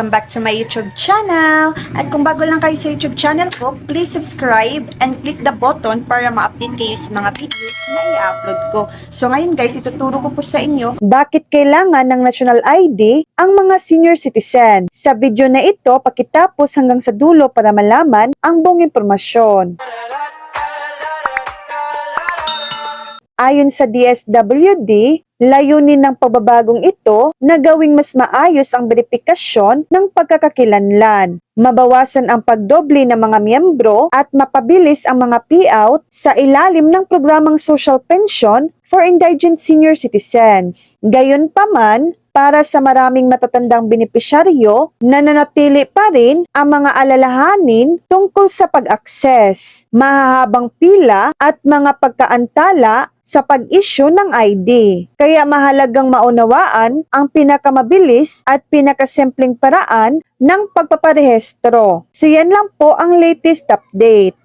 Welcome back to my YouTube channel. At kung bago lang kayo sa YouTube channel ko, please subscribe and click the button para ma-update kayo sa mga videos na i-upload ko. So ngayon guys, ituturo ko po sa inyo bakit kailangan ng National ID ang mga senior citizen. Sa video na ito, pakitapos hanggang sa dulo para malaman ang buong impormasyon. Ayon sa DSWD, layunin ng pagbabagong ito na gawing mas maayos ang verifikasyon ng pagkakakilanlan, mabawasan ang pagdoble ng mga miyembro at mapabilis ang mga payout sa ilalim ng programang Social Pension for Indigent Senior Citizens. Gayunpaman, para sa maraming matatandang benepisyaryo, nananatili pa rin ang mga alalahanin tungkol sa pag-access, mahahabang pila at mga pagkaantala sa pag-issue ng ID. Kaya mahalagang maunawaan ang pinakamabilis at pinakasimpleng paraan ng pagpaparehistro. So yan lang po ang latest update.